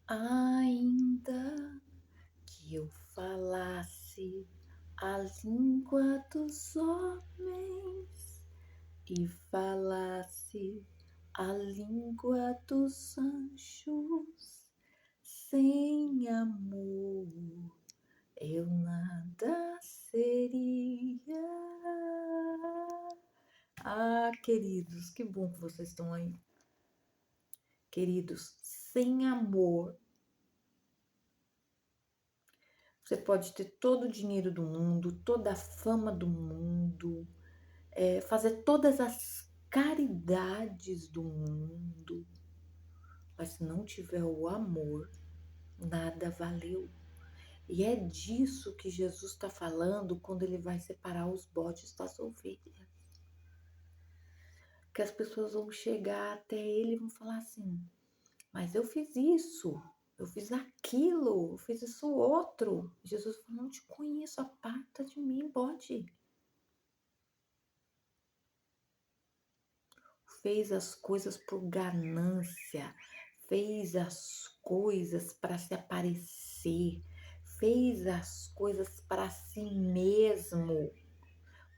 Ainda que eu falasse a língua dos homens e falasse a língua dos anjos, sem amor eu nada seria. Ah, queridos, que bom que vocês estão aí. Queridos, sem amor, você pode ter todo o dinheiro do mundo, toda a fama do mundo, fazer todas as caridades do mundo, mas se não tiver o amor, nada valeu. E é disso que Jesus está falando quando ele vai separar os bodes das ovelhas. Que as pessoas vão chegar até ele e vão falar assim: mas eu fiz isso, eu fiz aquilo, eu fiz isso outro. Jesus falou: não te conheço, aparta de mim, bode. Fez as coisas por ganância, fez as coisas para se aparecer, fez as coisas para si mesmo,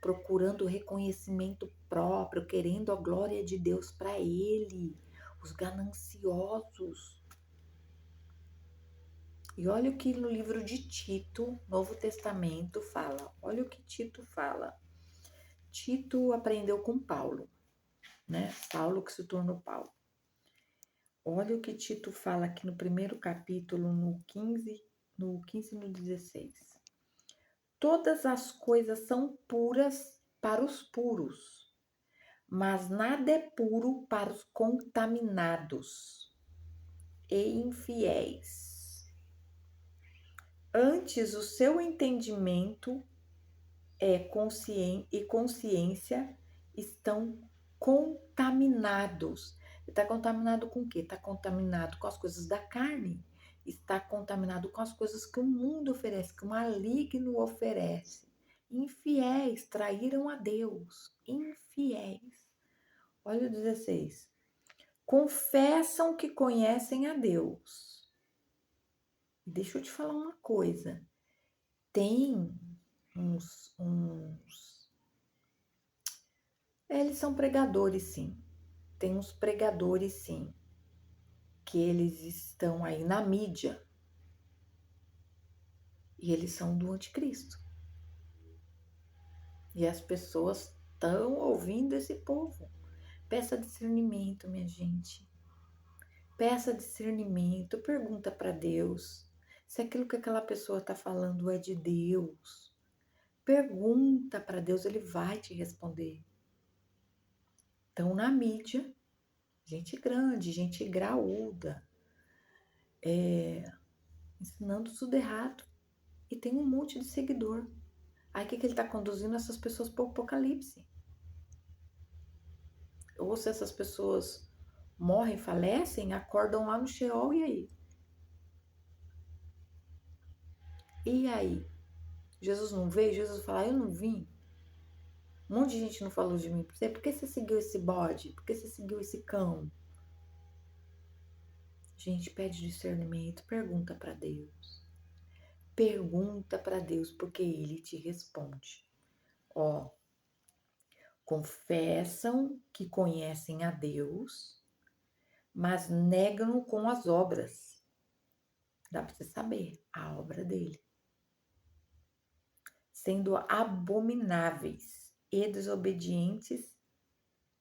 procurando o reconhecimento próprio, querendo a glória de Deus para ele, os gananciosos. E olha o que no livro de Tito, Novo Testamento, fala. Olha o que Tito fala. Tito aprendeu com Paulo, né? Paulo que se tornou Paulo. Olha o que Tito fala aqui no primeiro capítulo, no 15 e no 16. Todas as coisas são puras para os puros, mas nada é puro para os contaminados e infiéis. Antes, o seu entendimento e consciência estão contaminados. Está contaminado com o quê? Está contaminado com as coisas da carne. Está contaminado com as coisas que o mundo oferece, que o maligno oferece. Infiéis, traíram a Deus. Infiéis. Olha o 16. Confessam que conhecem a Deus. Deixa eu te falar uma coisa. Tem eles são pregadores, sim. Tem uns pregadores, sim, que eles estão aí na mídia e eles são do anticristo. E as pessoas estão ouvindo esse povo. Peça discernimento, minha gente. Peça discernimento, pergunta para Deus se aquilo que aquela pessoa está falando é de Deus. Pergunta para Deus, ele vai te responder. Então, na mídia, gente grande, gente graúda, ensinando tudo errado. E tem um monte de seguidor. Aí o que ele está conduzindo essas pessoas para o apocalipse? Ou se essas pessoas morrem, falecem, acordam lá no Sheol, e aí? E aí? Jesus não veio? Jesus fala: eu não vim. Um monte de gente não falou de mim. Por que você seguiu esse bode? Por que você seguiu esse cão? Gente, pede discernimento, pergunta para Deus. Pergunta para Deus, porque Ele te responde. Ó, confessam que conhecem a Deus, mas negam com as obras. Dá para você saber a obra dele. Sendo abomináveis e desobedientes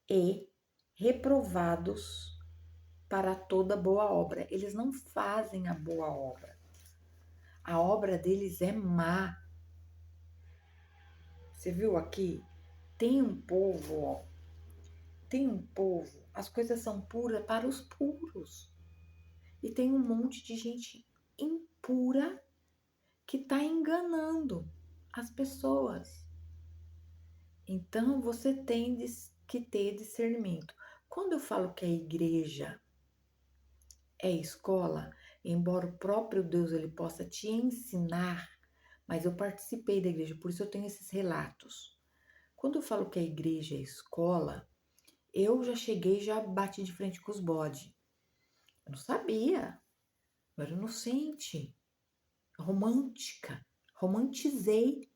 e reprovados para toda boa obra. Eles não fazem a boa obra. A obra deles é má. Você viu aqui? Tem um povo, ó. Tem um povo. As coisas são puras para os puros. E tem um monte de gente impura que está enganando as pessoas. Então, você tem que ter discernimento. Quando eu falo que a igreja é escola, embora o próprio Deus ele possa te ensinar, mas eu participei da igreja, por isso eu tenho esses relatos. Quando eu falo que a igreja é escola, eu já cheguei, já bati de frente com os bodes. Eu não sabia. Eu era inocente, romântica, romantizei.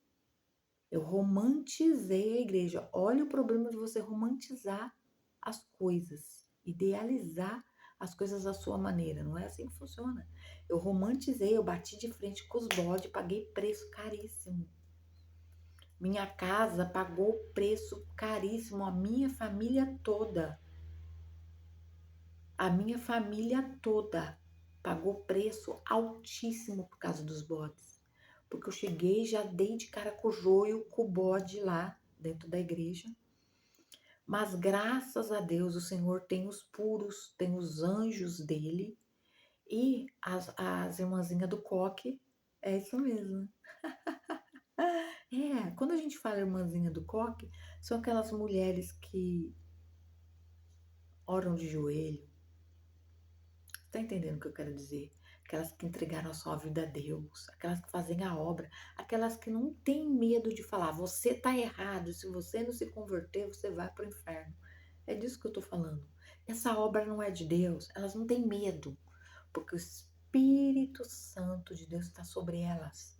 Eu romantizei a igreja. Olha o problema de você romantizar as coisas, idealizar as coisas à sua maneira. Não é assim que funciona. Eu romantizei, eu bati de frente com os bodes, paguei preço caríssimo. Minha casa pagou preço caríssimo, a minha família toda. A minha família toda pagou preço altíssimo por causa dos bodes. Porque eu cheguei e já dei de cara com o joio, com o bode lá dentro da igreja. Mas graças a Deus o Senhor tem os puros, tem os anjos dele e as irmãzinhas do coque. É isso mesmo. Quando a gente fala irmãzinha do coque, são aquelas mulheres que oram de joelho. Tá entendendo o que eu quero dizer? Aquelas que entregaram a sua vida a Deus, aquelas que fazem a obra, aquelas que não têm medo de falar, você tá errado, se você não se converter, você vai pro inferno. É disso que eu tô falando. Essa obra não é de Deus, elas não têm medo, porque o Espírito Santo de Deus está sobre elas.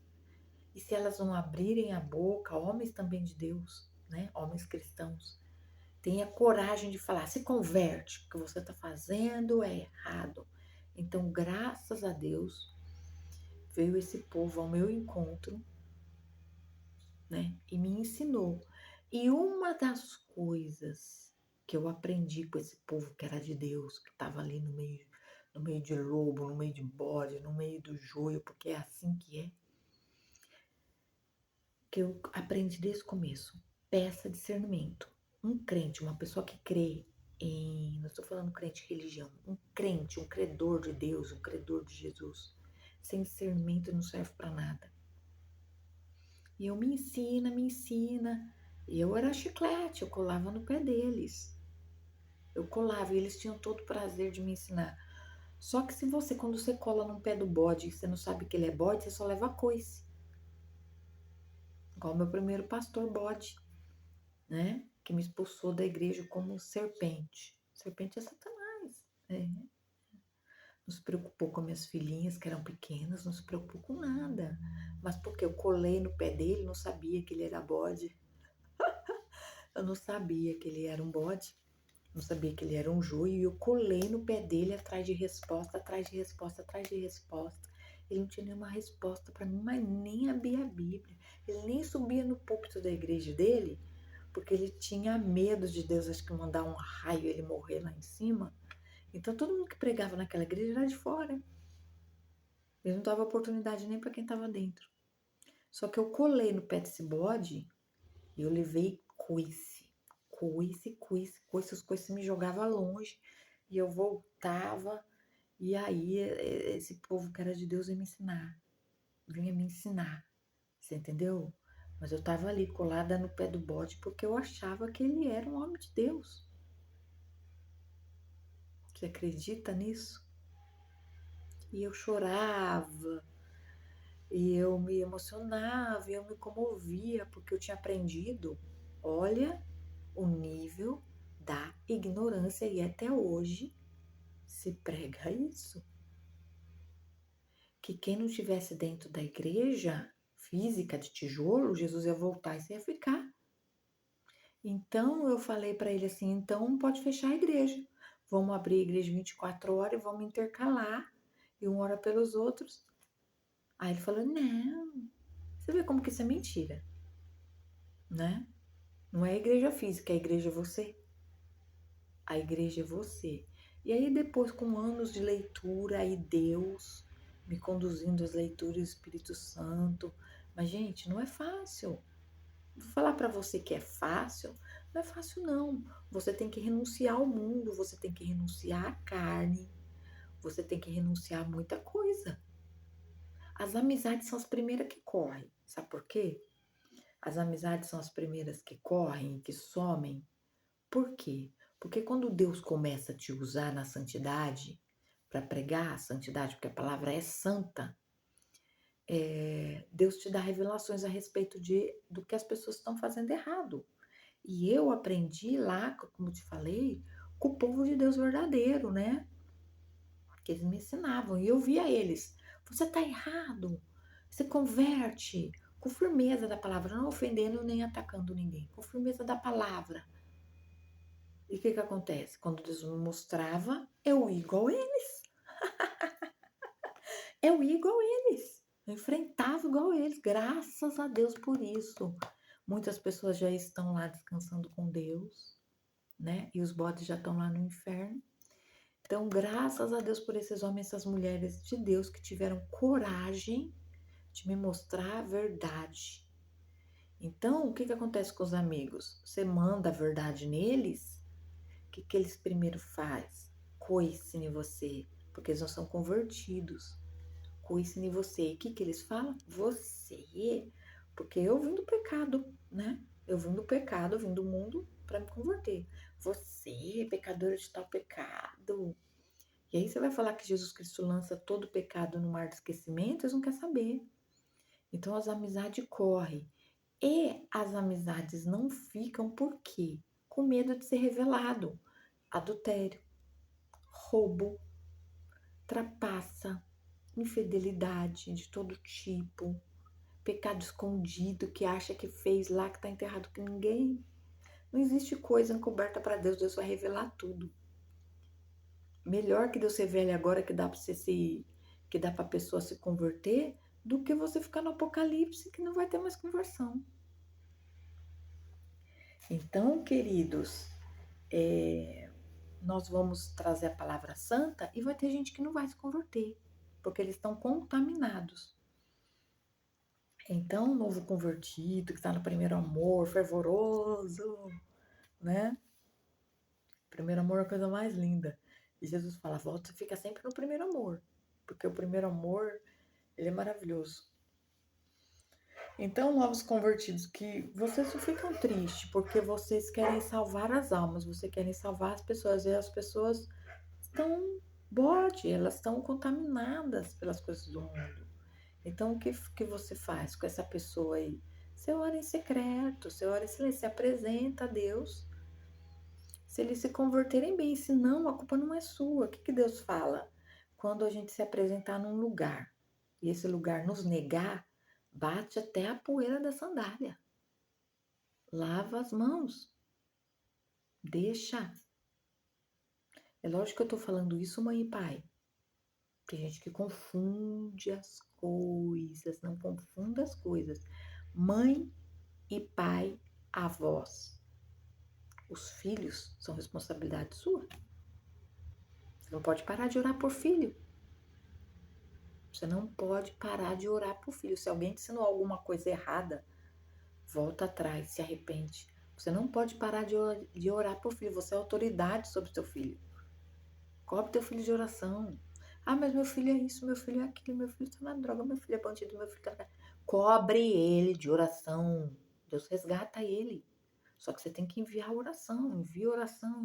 E se elas não abrirem a boca, homens também de Deus, né? Homens cristãos, tenha coragem de falar, se converte, o que você está fazendo é errado. Então, graças a Deus, veio esse povo ao meu encontro, né? E me ensinou. E uma das coisas que eu aprendi com esse povo que era de Deus, que estava ali no meio de lobo, no meio de bode, no meio do joio, porque é assim que eu aprendi desde o começo. Peça discernimento. Um crente, uma pessoa que crê não estou falando crente em religião, um crente, um credor de Deus, um credor de Jesus, sem discernimento não serve para nada. E eu me ensina. E eu era chiclete, eu colava no pé deles. Eu colava e eles tinham todo o prazer de me ensinar. Só que quando você cola no pé do bode e você não sabe que ele é bode, você só leva coice. Igual meu primeiro pastor bode, né? Que me expulsou da igreja como serpente. Serpente é Satanás. Não se preocupou com minhas filhinhas que eram pequenas, não se preocupou com nada. Mas porque eu colei no pé dele, não sabia que ele era bode. Eu não sabia que ele era um bode. Não sabia que ele era um joio. E eu colei no pé dele atrás de resposta, atrás de resposta, atrás de resposta. Ele não tinha nenhuma resposta para mim, mas nem abria a Bíblia. Ele nem subia no púlpito da igreja dele, porque ele tinha medo de Deus, acho que mandar um raio e ele morrer lá em cima. Então todo mundo que pregava naquela igreja era de fora. Ele não dava oportunidade nem para quem estava dentro. Só que eu colei no pé desse bode e eu levei coice. Os coices me jogavam longe. E eu voltava. E aí esse povo que era de Deus vinha me ensinar. Você entendeu? Mas eu tava ali colada no pé do bode porque eu achava que ele era um homem de Deus. Você acredita nisso? E eu chorava. E eu me emocionava, e eu me comovia, porque eu tinha aprendido, olha, o nível da ignorância, e até hoje se prega isso. Que quem não estivesse dentro da igreja física de tijolo, Jesus ia voltar e você ia ficar. Então eu falei para ele assim, então pode fechar a igreja. Vamos abrir a igreja 24 horas e vamos intercalar, e um ora pelos outros. Aí ele falou, não, você vê como que isso é mentira, né? Não é a igreja física, a igreja é você. A igreja é você. E aí depois, com anos de leitura, aí Deus me conduzindo às leituras do Espírito Santo. Mas, gente, não é fácil. Vou falar para você que é fácil. Não é fácil, não. Você tem que renunciar ao mundo, você tem que renunciar à carne, você tem que renunciar a muita coisa. As amizades são as primeiras que correm. Sabe por quê? As amizades são as primeiras que correm, que somem. Por quê? Porque quando Deus começa a te usar na santidade, para pregar a santidade, porque a palavra é santa, Deus te dá revelações a respeito do que as pessoas estão fazendo errado. E eu aprendi lá, como te falei, com o povo de Deus verdadeiro, né? que eles me ensinavam, e eu via eles. Você está errado. Se converte com firmeza da palavra, não ofendendo nem atacando ninguém, com firmeza da palavra. E o que acontece? Quando Deus me mostrava, eu ia igual eles. Eu ia igual eles. Eu enfrentava igual eles. Graças a Deus por isso. Muitas pessoas já estão lá descansando com Deus, né? E os bodes já estão lá no inferno. Então, graças a Deus por esses homens, essas mulheres de Deus que tiveram coragem de me mostrar a verdade. Então, o que acontece com os amigos? Você manda a verdade neles, o que eles primeiro fazem? Coicem em você, porque eles não são convertidos. Coicem em você. E o que eles falam? Você, porque eu vim do pecado, né? Eu vim do pecado, eu vim do mundo para me converter. Você, pecadora de tal pecado. E aí você vai falar que Jesus Cristo lança todo pecado no mar de esquecimento, eles não querem saber. Então as amizades correm. E as amizades não ficam por quê? Com medo de ser revelado. Adultério, roubo, trapaça, infidelidade de todo tipo, pecado escondido que acha que fez lá que está enterrado com ninguém. Não existe coisa encoberta para Deus, Deus vai revelar tudo. Melhor que Deus revele agora que dá para que dá para a pessoa se converter, do que você ficar no Apocalipse que não vai ter mais conversão. Então, queridos, nós vamos trazer a palavra santa e vai ter gente que não vai se converter, porque eles estão contaminados. Então, o novo convertido, que está no primeiro amor, fervoroso, né? Primeiro amor é a coisa mais linda. E Jesus fala, volta, fica sempre no primeiro amor, porque o primeiro amor, ele é maravilhoso. Então, novos convertidos, que vocês não ficam tristes, porque vocês querem salvar as almas, vocês querem salvar as pessoas, e as pessoas estão elas estão contaminadas pelas coisas do mundo. Então, o que você faz com essa pessoa aí? Você ora em secreto, você ora em silêncio, você apresenta a Deus. Se eles se converterem bem, se não, a culpa não é sua. O que Deus fala? Quando a gente se apresentar num lugar, e esse lugar nos negar, bate até a poeira da sandália. Lava as mãos. Deixa. É lógico que eu tô falando isso, mãe e pai. Tem gente que confunde as coisas, não confunda as coisas. Mãe e pai, avós. Os filhos são responsabilidade sua. Você não pode parar de orar por filho. Você não pode parar de orar por filho. Se alguém te ensinou alguma coisa errada, volta atrás, se arrepende. Você não pode parar de orar por filho. Você é autoridade sobre o teu filho. Cobre teu filho de oração. Ah, mas meu filho é isso, meu filho é aquilo, meu filho tá na droga, meu filho é bandido, meu filho tá... Cobre ele de oração. Deus resgata ele. Só que você tem que enviar oração. Envia oração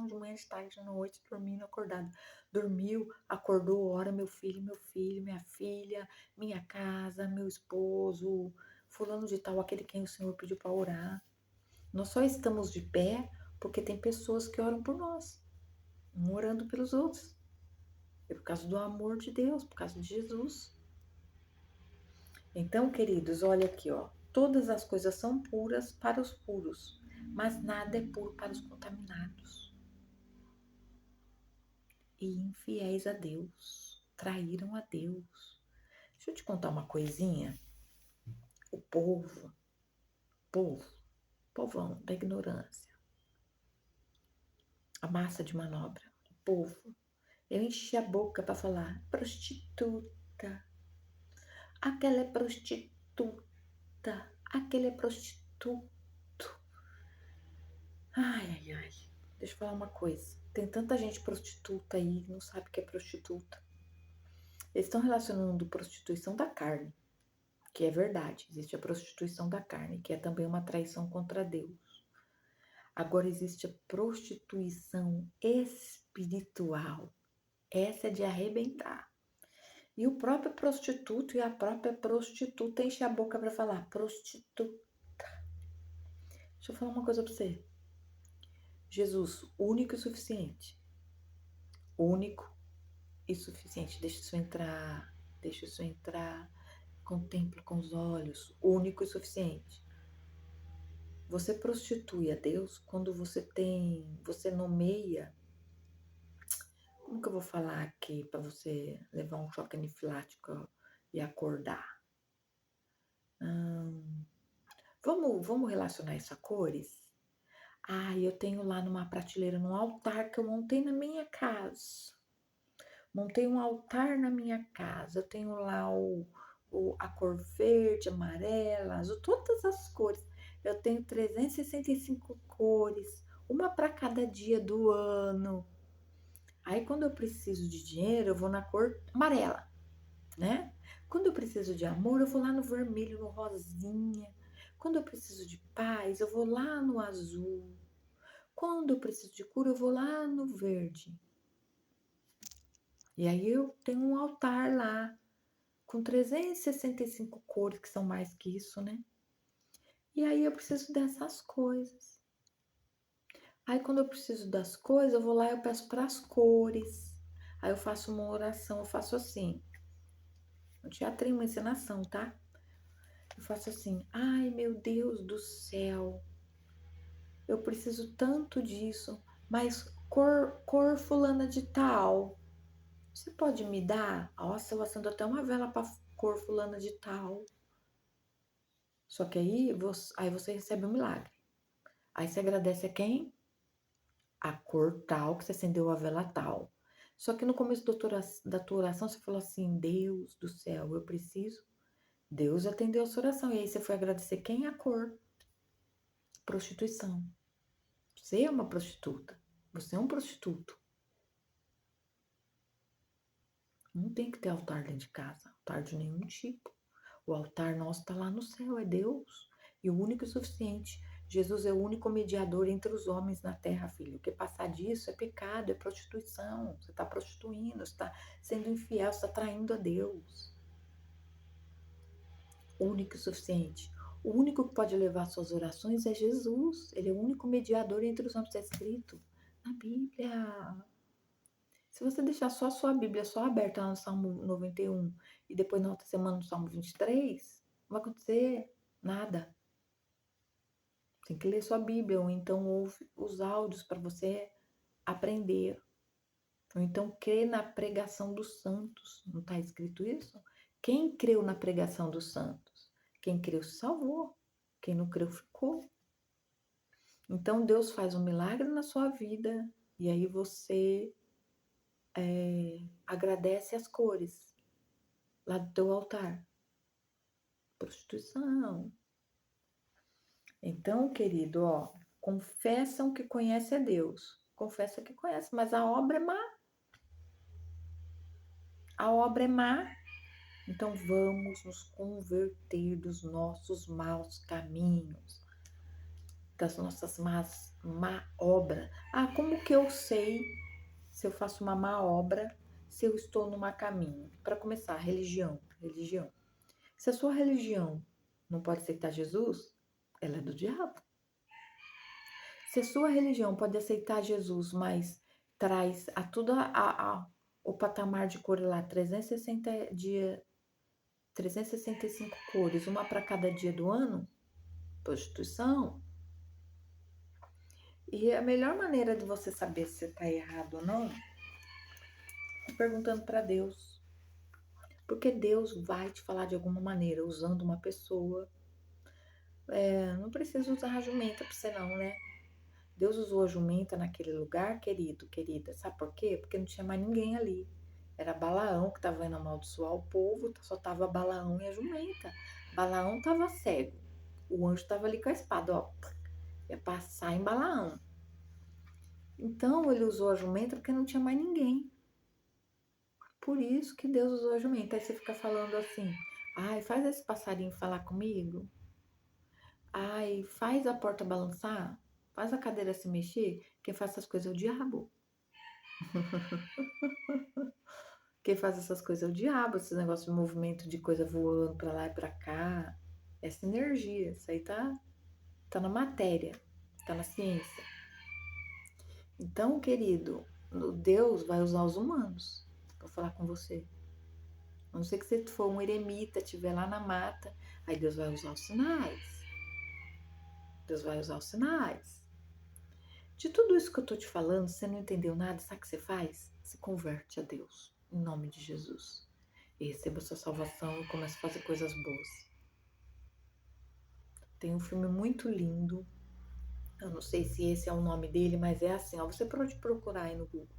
de manhã, de tarde, de noite, dormindo, acordado. Dormiu, acordou, ora, meu filho, minha filha, minha casa, meu esposo, fulano de tal, aquele quem o Senhor pediu para orar. Nós só estamos de pé porque tem pessoas que oram por nós, um orando pelos outros. É por causa do amor de Deus, por causa de Jesus. Então, queridos, olha aqui, ó. Todas as coisas são puras para os puros, mas nada é puro para os contaminados. E infiéis a Deus, traíram a Deus. Deixa eu te contar uma coisinha. O povão da ignorância, a massa de manobra, o povo. Eu enchi a boca para falar prostituta. Aquela é prostituta. Aquele é prostituto. Ai. Deixa eu falar uma coisa. Tem tanta gente prostituta aí que não sabe o que é prostituta. Eles estão relacionando prostituição da carne, que é verdade. Existe a prostituição da carne, que é também uma traição contra Deus. Agora existe a prostituição espiritual. Essa é de arrebentar. E o próprio prostituto e a própria prostituta enchem a boca para falar prostituta. Deixa eu falar uma coisa para você. Jesus, único e suficiente. Único, e suficiente. Deixa isso entrar, deixa isso entrar. Contempla com os olhos, único e suficiente. Você prostitui a Deus quando você nomeia. Como que eu vou falar aqui para você levar um choque anafilático e acordar? Vamos relacionar isso a cores? Ah, eu tenho lá numa prateleira, num altar que eu montei na minha casa. Montei um altar na minha casa. Eu tenho lá a cor verde, amarela, azul, todas as cores. Eu tenho 365 cores, uma para cada dia do ano. Aí, quando eu preciso de dinheiro, eu vou na cor amarela, né? Quando eu preciso de amor, eu vou lá no vermelho, no rosinha. Quando eu preciso de paz, eu vou lá no azul. Quando eu preciso de cura, eu vou lá no verde. E aí eu tenho um altar lá com 365 cores, que são mais que isso, né? E aí eu preciso dessas coisas. Aí quando eu preciso das coisas, eu vou lá e eu peço para as cores. Aí eu faço uma oração, eu faço assim. No teatro tem uma encenação, tá? Eu faço assim: ai meu Deus do céu, eu preciso tanto disso, mas cor fulana de tal. Você pode me dar? Nossa, eu acendo até uma vela para cor fulana de tal. Só que aí você recebe um milagre. Aí você agradece a quem? A cor tal, que você acendeu a vela tal. Só que no começo da tua oração você falou assim: Deus do céu, eu preciso. Deus atendeu a sua oração. E aí você foi agradecer quem? A cor. Prostituição. Você é uma prostituta. Você é um prostituto. Não tem que ter altar dentro de casa. Altar de nenhum tipo. O altar nosso está lá no céu, é Deus. E o único e suficiente. Jesus é o único mediador entre os homens na terra, filho. O que passar disso é pecado, é prostituição. Você está prostituindo, você está sendo infiel, você está traindo a Deus. O único e suficiente. O único que pode levar suas orações é Jesus. Ele é o único mediador entre os homens, está escrito na Bíblia. Se você deixar só a sua Bíblia só aberta lá no Salmo 91 e depois na outra semana no Salmo 23, não vai acontecer nada. Tem que ler sua Bíblia, ou então ouve os áudios para você aprender. Ou então crê na pregação dos santos. Não está escrito isso? Quem creu na pregação dos santos? Quem creu se salvou. Quem não creu ficou. Então Deus faz um milagre na sua vida e aí você agradece as cores lá do teu altar. Prostituição. Então, querido, ó, confessam que conhece a Deus. Confessa que conhece, mas a obra é má. A obra é má. Então vamos nos converter dos nossos maus caminhos, das nossas má obra. Ah, como que eu sei se eu faço uma má obra, se eu estou no má caminho? Para começar, religião. Se a sua religião não pode aceitar Jesus, ela é do diabo. Se a sua religião pode aceitar Jesus, mas traz a tudo o patamar de cor lá, 365 cores, uma para cada dia do ano, prostituição. E a melhor maneira de você saber se está errado ou não é perguntando para Deus. Porque Deus vai te falar de alguma maneira, usando uma pessoa. Não precisa usar a jumenta para você não, né? Deus usou a jumenta naquele lugar, querido, querida. Sabe por quê? Porque não tinha mais ninguém ali. Era Balaão que estava indo amaldiçoar o povo, só estava Balaão e a jumenta. Balaão estava cego. O anjo estava ali com a espada, ó. Ia passar em Balaão. Então ele usou a jumenta porque não tinha mais ninguém. Por isso que Deus usou a jumenta. Aí você fica falando assim: ai, faz esse passarinho falar comigo. Ai, faz a porta balançar. Faz a cadeira se mexer. Quem faz essas coisas é o diabo. Quem faz essas coisas é o diabo. Esse negócio de movimento de coisa voando pra lá e pra cá. Essa energia. Isso aí tá na matéria. Tá na ciência. Então, querido, Deus vai usar os humanos. para falar com você. A não ser que você for um eremita, estiver lá na mata, aí Deus vai usar os sinais. Deus vai usar os sinais. De tudo isso que eu tô te falando, você não entendeu nada, sabe o que você faz? Se converte a Deus, em nome de Jesus. E receba sua salvação e comece a fazer coisas boas. Tem um filme muito lindo, eu não sei se esse é o nome dele, mas é assim, ó, você pode procurar aí no Google.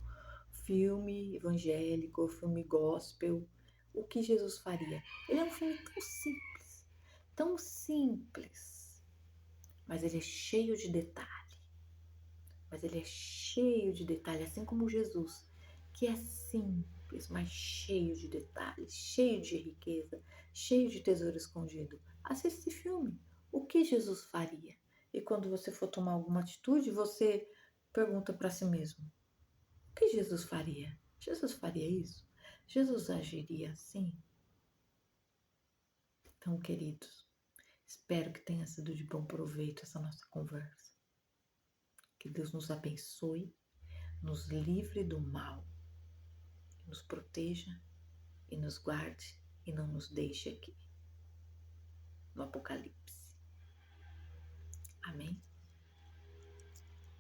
Filme evangélico, filme gospel, o que Jesus faria. Ele é um filme tão simples, mas ele é cheio de detalhes. Mas ele é cheio de detalhes, assim como Jesus, que é simples, mas cheio de detalhes, cheio de riqueza, cheio de tesouro escondido. Assista esse filme. O que Jesus faria? E quando você for tomar alguma atitude, você pergunta para si mesmo: o que Jesus faria? Jesus faria isso? Jesus agiria assim? Então, queridos, espero que tenha sido de bom proveito essa nossa conversa. Que Deus nos abençoe, nos livre do mal, nos proteja e nos guarde e não nos deixe aqui no Apocalipse. Amém?